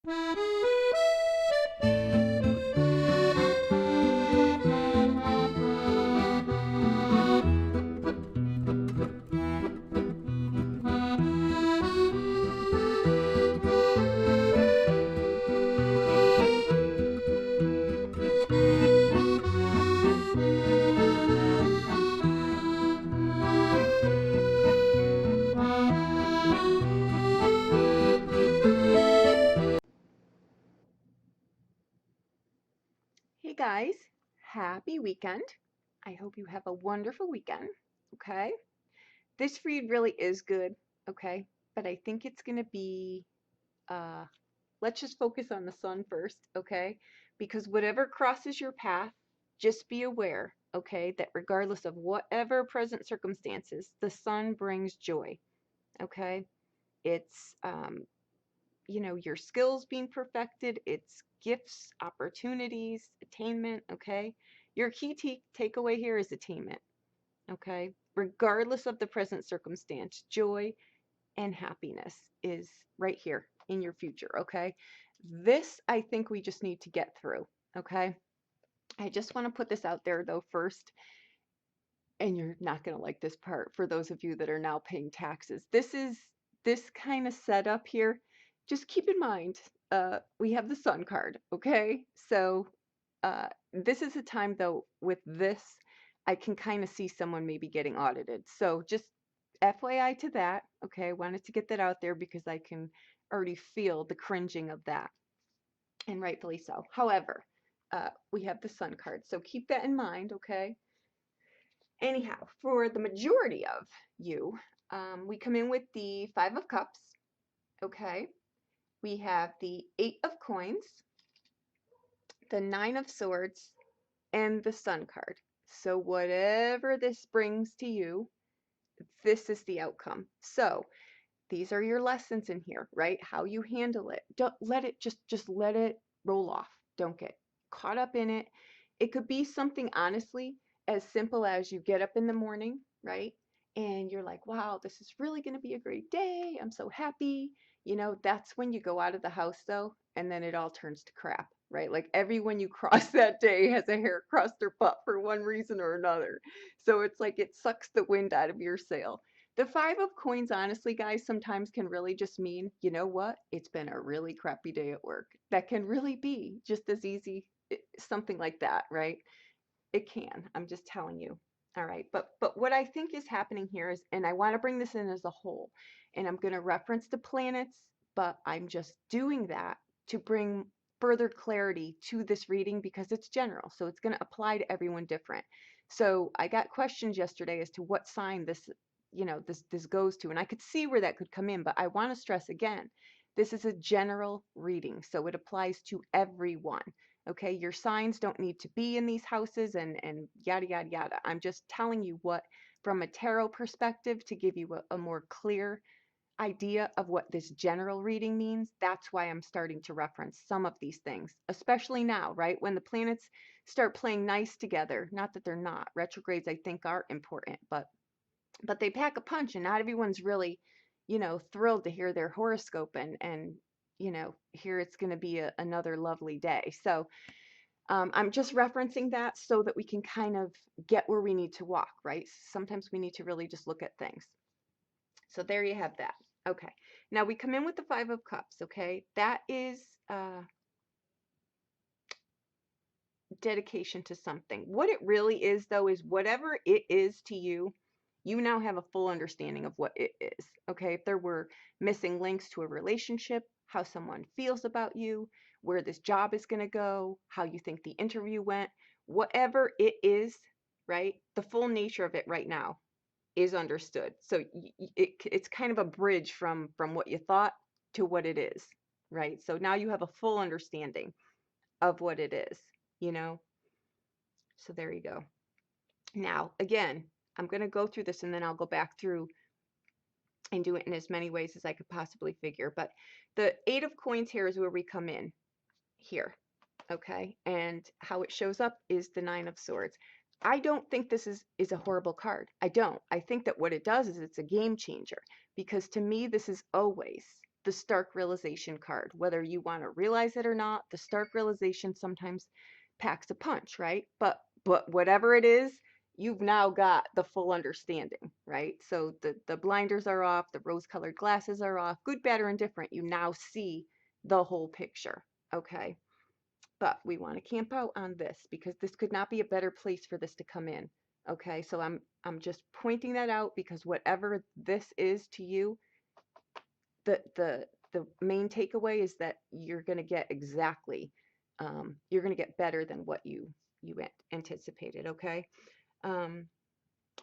Hey guys, happy weekend. I hope you have a wonderful weekend, okay? This read really is good, okay? But I think it's going to be, let's just focus on the sun first, okay? Because whatever crosses your path, just be aware, okay, that regardless of whatever present circumstances, the sun brings joy, okay? It's, your skills being perfected, it's gifts, opportunities, attainment, okay? Your key takeaway here is attainment, okay? Regardless of the present circumstance, joy and happiness is right here in your future, okay? This, I think we just need to get through, okay? I just want to put this out there though first, and you're not going to like this part for those of you that are now paying taxes. This kind of setup here. Just keep in mind, we have the sun card, okay? So this is a time though with this, I can kind of see someone maybe getting audited. So just FYI to that, okay? I wanted to get that out there because I can already feel the cringing of that, and rightfully so. However, we have the sun card, so keep that in mind, okay? Anyhow, for the majority of you, we come in with the Five of Cups, okay? We have the Eight of Coins, the Nine of Swords, and the Sun card. So whatever this brings to you, this is the outcome. So these are your lessons in here, right? How you handle it. Don't let it just let it roll off. Don't get caught up in it. It could be something honestly as simple as you get up in the morning, right? And you're like, wow, this is really going to be a great day. I'm so happy. That's when you go out of the house though, and then it all turns to crap, right? Like everyone you cross that day has a hair across their butt for one reason or another. So it's like it sucks the wind out of your sail. The Five of Coins, honestly, guys, sometimes can really just mean, you know what? It's been a really crappy day at work. That can really be just as easy, something like that, right? It can. I'm just telling you. All right. But what I think is happening here is, and I want to bring this in as a whole, and I'm going to reference the planets, but I'm just doing that to bring further clarity to this reading because it's general. So it's going to apply to everyone different. So I got questions yesterday as to what sign this goes to, and I could see where that could come in, but I want to stress again, this is a general reading, so it applies to everyone. Okay, your signs don't need to be in these houses and yada yada yada. I'm just telling you what, from a tarot perspective, to give you a more clear idea of what this general reading means. That's why I'm starting to reference some of these things, especially now, right? When the planets start playing nice together. Not that they're not. Retrogrades, I think, are important, but they pack a punch, and not everyone's really, thrilled to hear their horoscope and here it's going to be another lovely day. So I'm just referencing that so that we can kind of get where we need to walk, right? Sometimes we need to really just look at things. So there you have that. Okay. Now we come in with the Five of Cups, okay? That is dedication to something. What it really is, though, is whatever it is to you, you now have a full understanding of what it is. Okay, if there were missing links to a relationship, how someone feels about you, where this job is going to go, how you think the interview went, whatever it is, right? The full nature of it right now is understood. So it's kind of a bridge from what you thought to what it is, right? So now you have a full understanding of what it is, you know? So there you go. Now, again, I'm going to go through this and then I'll go back through and do it in as many ways as I could possibly figure. But the Eight of Coins here is where we come in here, okay? And how it shows up is the Nine of Swords. I don't think this is a horrible card. I don't. I think that what it does is it's a game changer, because to me, this is always the stark realization card. Whether you want to realize it or not, the stark realization sometimes packs a punch, right? But whatever it is, you've now got the full understanding, right? So the blinders are off, the rose-colored glasses are off, good, bad, or indifferent. You now see the whole picture, okay? But we want to camp out on this because this could not be a better place for this to come in. Okay, so I'm just pointing that out because whatever this is to you, the main takeaway is that you're going to get exactly, you're going to get better than what you anticipated. Okay. Um,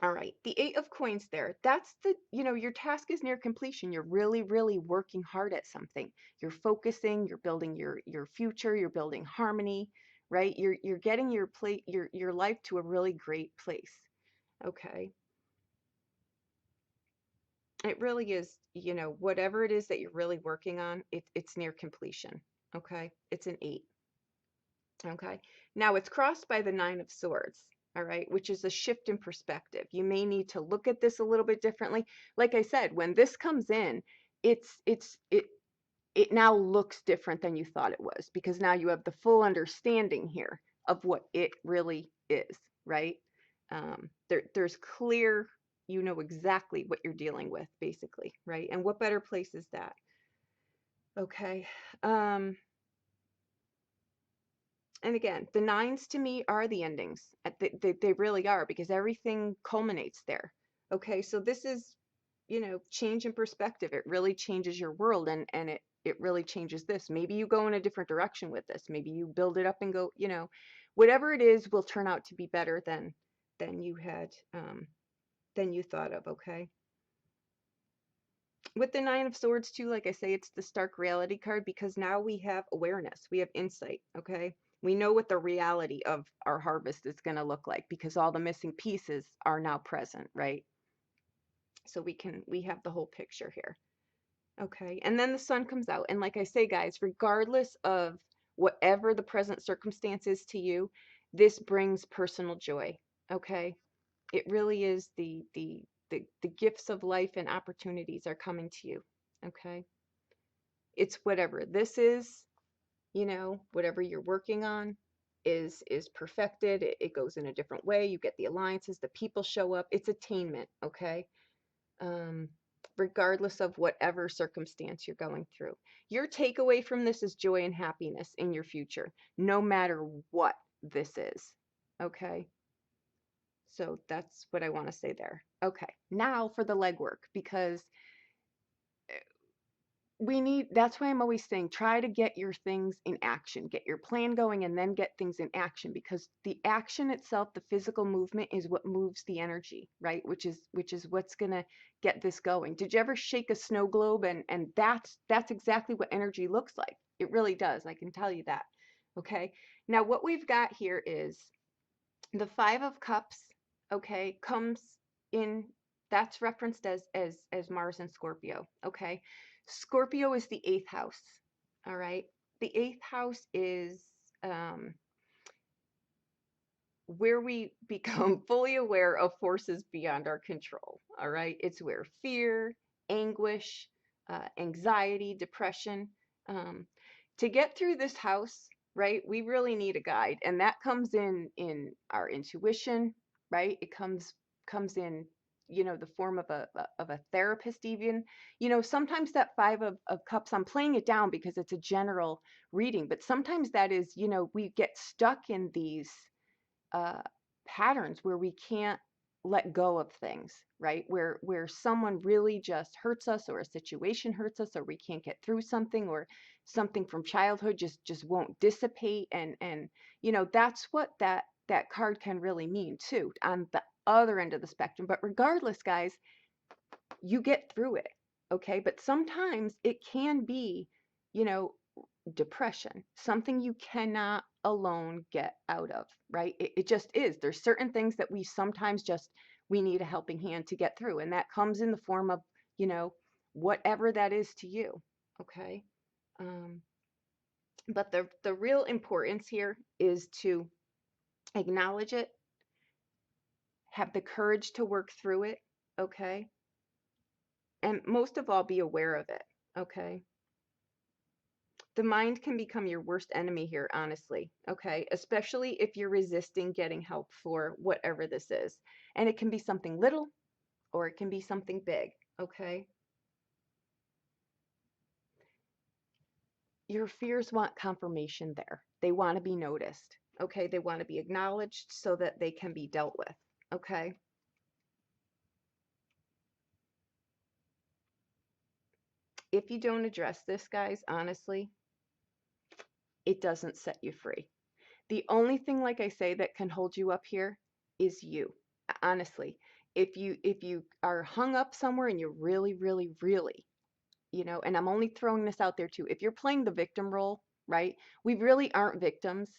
all right, the 8 of coins there. That's the, your task is near completion. You're really, really working hard at something. You're focusing, you're building your future, you're building harmony, right? You're getting your life to a really great place. Okay. It really is, whatever it is that you're really working on, it's near completion. Okay. It's an 8. Okay. Now it's crossed by the 9 of Swords. All right, which is a shift in perspective. You may need to look at this a little bit differently. Like I said, when this comes in, it now looks different than you thought it was, because now you have the full understanding here of what it really is, right? There's clear, you know exactly what you're dealing with, basically, right? And what better place is that? Okay. And again, the 9s to me are the endings. They really are, because everything culminates there. Okay, so this is, change in perspective. It really changes your world, and it really changes this. Maybe you go in a different direction with this. Maybe you build it up and go, whatever it is will turn out to be better than you had, than you thought of. Okay. With the 9 of Swords too, like I say, it's the stark reality card, because now we have awareness, we have insight. Okay, we know what the reality of our harvest is going to look like, because all the missing pieces are now present, right? So we have the whole picture here. Okay, and then the Sun comes out, and like I say, guys, regardless of whatever the present circumstance is to you, this brings personal joy. Okay, it really is the gifts of life and opportunities are coming to you. Okay, it's whatever this is, whatever you're working on is perfected. It goes in a different way. You get the alliances, the people show up. It's attainment. Okay. um Regardless of whatever circumstance you're going through, your takeaway from this is joy and happiness in your future, no matter what this is. Okay, so that's what I want to say there. Okay, now for the legwork, because that's why I'm always saying, try to get your things in action, get your plan going, and then get things in action, because the action itself, the physical movement, is what moves the energy, right? Which is what's gonna get this going. Did you ever shake a snow globe? And that's exactly what energy looks like. It really does. I can tell you that. Okay. Now what we've got here is the 5 of Cups. Okay, comes in, that's referenced as Mars and Scorpio. Okay, Scorpio is the 8th house. All right, the 8th house is where we become fully aware of forces beyond our control. All right, it's where fear, anguish, anxiety, depression, um, to get through this house, right? We really need a guide, and that comes in our intuition, right? It comes in, the form of a therapist, even. Sometimes that 5 of Cups, I'm playing it down because it's a general reading, but sometimes that is, we get stuck in these uh, patterns where we can't let go of things, right? Where someone really just hurts us, or a situation hurts us, or we can't get through something, or something from childhood just won't dissipate, and that's what that card can really mean too, on the other end of the spectrum. But regardless, guys, you get through it. Okay, but sometimes it can be, you know depression, something you cannot alone get out of, right? It just is. There's certain things that we sometimes just, we need a helping hand to get through, and that comes in the form of, you know whatever that is to you. Okay. um, but the real importance here is to acknowledge it, have the courage to work through it. Okay, and most of all, be aware of it. Okay. The mind can become your worst enemy here, honestly, okay? Especially if you're resisting getting help for whatever this is. And it can be something little or it can be something big, okay? Your fears want confirmation there. They want to be noticed, okay? They want to be acknowledged so that they can be dealt with, okay? If you don't address this, guys, honestly, it doesn't set you free. The only thing, like I say, that can hold you up here is you. Honestly, if you are hung up somewhere and you're really, really, really, and I'm only throwing this out there too. If you're playing the victim role, right? We really aren't victims,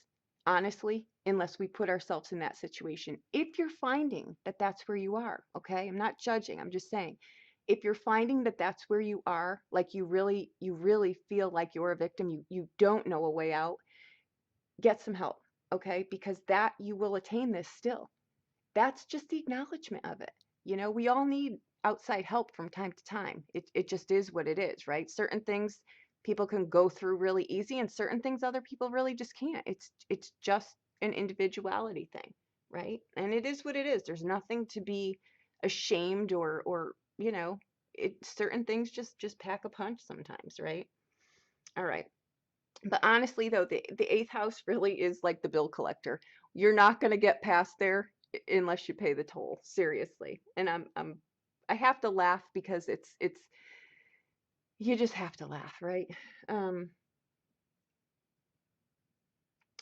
honestly, unless we put ourselves in that situation. If you're finding that that's where you are, okay? I'm not judging. I'm just saying, if you're finding that that's where you are, like you really feel like you're a victim, you don't know a way out, get some help, okay? Because that you will attain this still. That's just the acknowledgement of it. We all need outside help from time to time. It just is what it is, right? Certain things people can go through really easy and certain things other people really just can't. It's just an individuality thing, right? And it is what it is. There's nothing to be ashamed or certain things just pack a punch sometimes, right? All right. But honestly, though, the eighth house really is like the bill collector. You're not going to get past there unless you pay the toll. Seriously, and I have to laugh because it's you just have to laugh, right? Um,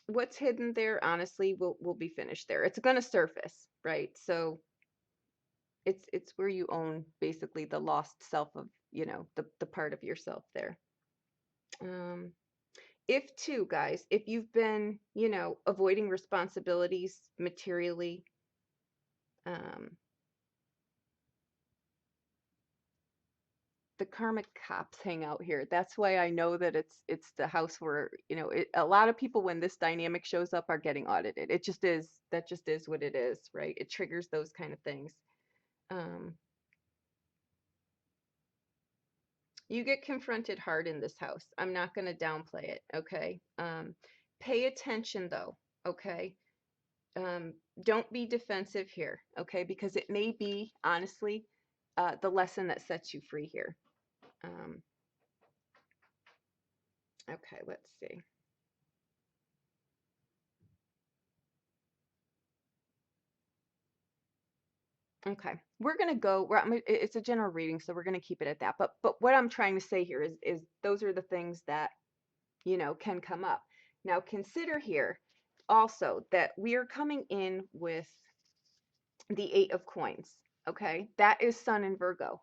what's hidden there, honestly, will be finished there. It's going to surface, right? So it's where you own basically the lost self of the part of yourself there. Um, if too, guys, if you've been, avoiding responsibilities materially, um, the karmic cops hang out here. That's why I know that it's the house where, a lot of people when this dynamic shows up are getting audited. It just is, that just is what it is, right? It triggers those kind of things. Um, you get confronted hard in this house. I'm not going to downplay it, okay? Pay attention though, okay? um, don't be defensive here, okay? Because it may be, honestly, the lesson that sets you free here. Um, okay, let's see. Okay, we're gonna go. It's a general reading, so we're gonna keep it at that. But what I'm trying to say here is those are the things that can come up. Now consider here also that we are coming in with the Eight of Coins. Okay, that is Sun in Virgo.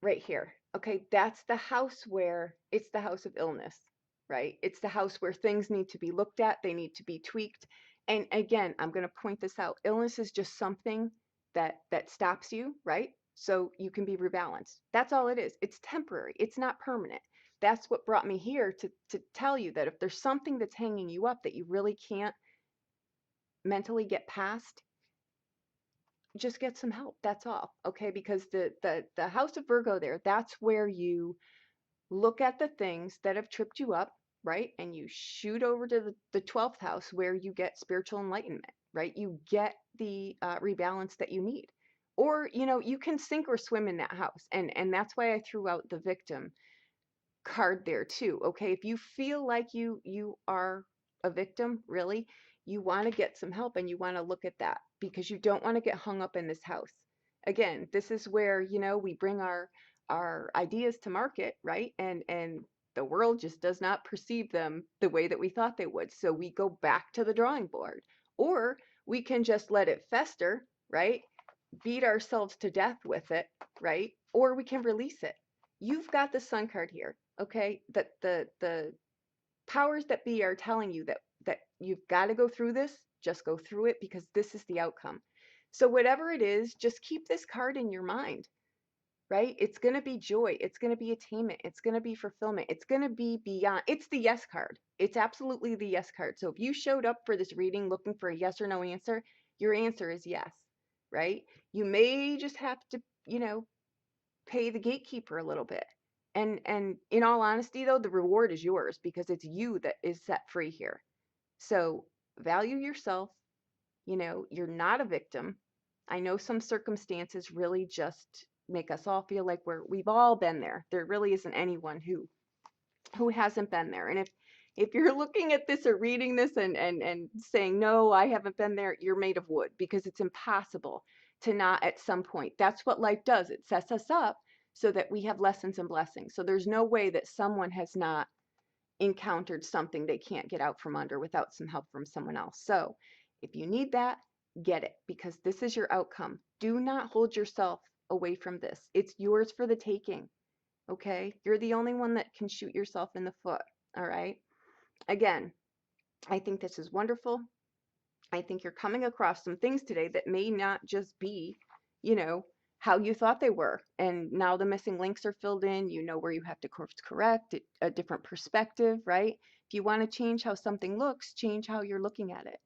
Right here. Okay, that's the house where it's the house of illness, right? It's the house where things need to be looked at, they need to be tweaked. And again, I'm going to point this out. Illness is just something that stops you, right? So you can be rebalanced. That's all it is. It's temporary. It's not permanent. That's what brought me here to tell you that if there's something that's hanging you up that you really can't mentally get past, just get some help. That's all. Okay? Because the house of Virgo there, that's where you look at the things that have tripped you up, right? And you shoot over to the 12th house where you get spiritual enlightenment, right? You get the rebalance that you need. Or, you can sink or swim in that house. And that's why I threw out the victim card there too. Okay, if you feel like you are a victim, really, you want to get some help and you want to look at that because you don't want to get hung up in this house. Again, this is where, we bring our ideas to market, right? And the world just does not perceive them the way that we thought they would. So we go back to the drawing board. Or we can just let it fester, right? Beat ourselves to death with it, right? Or we can release it. You've got the Sun card here, okay? That the powers that be are telling you that you've got to go through this. Just go through it because this is the outcome. So whatever it is, just keep this card in your mind, right? It's going to be joy. It's going to be attainment. It's going to be fulfillment. It's going to be beyond. It's the yes card. It's absolutely the yes card. So if you showed up for this reading looking for a yes or no answer, your answer is yes, right? You may just have to, pay the gatekeeper a little bit. And in all honesty though, the reward is yours because it's you that is set free here. So value yourself. You know, you're not a victim. I know some circumstances really just make us all feel like we've all been there. There really isn't anyone who hasn't been there. And if you're looking at this or reading this and saying, no, I haven't been there, you're made of wood because it's impossible to not at some point. That's what life does. It sets us up so that we have lessons and blessings. So there's no way that someone has not encountered something they can't get out from under without some help from someone else. So if you need that, get it because this is your outcome. Do not hold yourself away from this. It's yours for the taking. Okay? You're the only one that can shoot yourself in the foot. All right? Again, I think this is wonderful. I think you're coming across some things today that may not just be, you know, how you thought they were. And now the missing links are filled in. You know where you have to course correct, a different perspective, right? If you want to change how something looks, change how you're looking at it.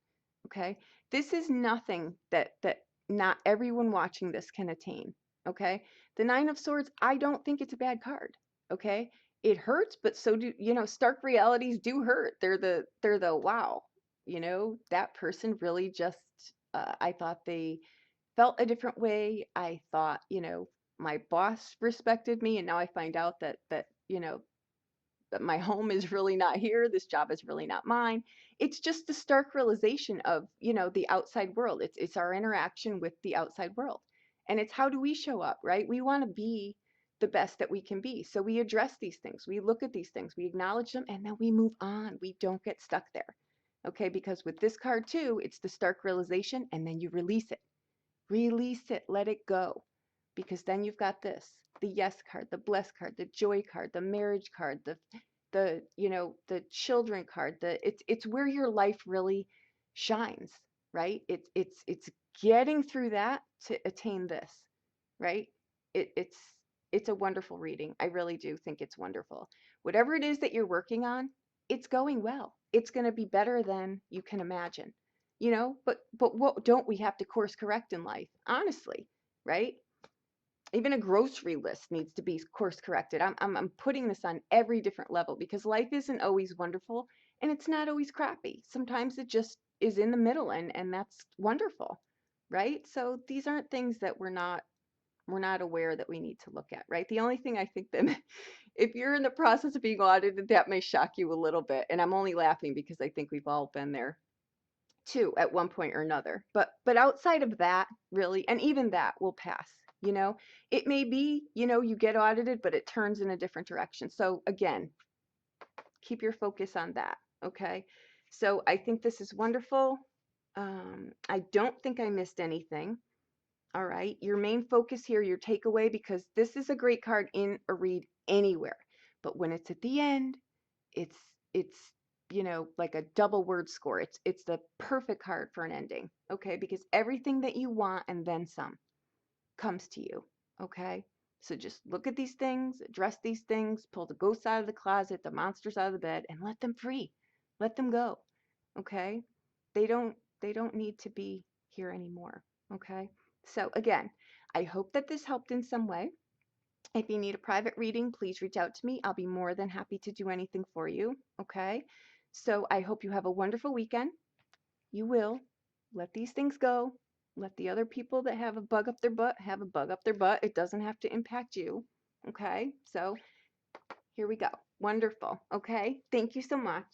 Okay? This is nothing that not everyone watching this can attain. Okay? The Nine of Swords, I don't think it's a bad card. Okay? It hurts, but so do, you know, stark realities do hurt. They're the wow, you know, that person really just, I thought they felt a different way. I thought, you know, my boss respected me, and now I find out that, you know, that my home is really not here. This job is really not mine. It's just the stark realization of, you know, the outside world. It's our interaction with the outside world. And it's how do we show up, right? We want to be the best that we can be. So we address these things. We look at these things, we acknowledge them, and then we move on. We don't get stuck there. Okay, because with this card too, it's the stark realization and then you release it. Release it, let it go. Because then you've got this, the yes card, the bless card, the joy card, the marriage card, the you know, the children card, it's where your life really shines, right? It's getting through that to attain this, right? It's a wonderful reading. I really do think it's wonderful. Whatever it is that you're working on, it's going well. It's going to be better than you can imagine. You know, but what don't we have to course correct in life? Honestly, right? Even a grocery list needs to be course corrected. I'm putting this on every different level because life isn't always wonderful and it's not always crappy. Sometimes it just is in the middle and that's wonderful, right? So these aren't things that we're not aware that we need to look at, right? The only thing I think that if you're in the process of being audited, that may shock you a little bit. And I'm only laughing because I think we've all been there too at one point or another. But outside of that, really, and even that will pass, you know. It may be, you know, you get audited, but it turns in a different direction. So again, keep your focus on that, okay? So I think this is wonderful. I don't think I missed anything. All right, your main focus here, your takeaway, because this is a great card in a read anywhere. But when it's at the end, it's it's you know, like a double word score. It's the perfect card for an ending, okay? Because everything that you want and then some comes to you, okay? So just look at these things, address these things, pull the ghosts out of the closet, the monsters out of the bed, and let them free. Let them go, okay? They don't need to be here anymore, okay? So again, I hope that this helped in some way. If you need a private reading, please reach out to me. I'll be more than happy to do anything for you, okay? So I hope you have a wonderful weekend. You will. Let these things go. Let the other people that have a bug up their butt have a bug up their butt. It doesn't have to impact you, okay? So here we go. Wonderful, okay? Thank you so much.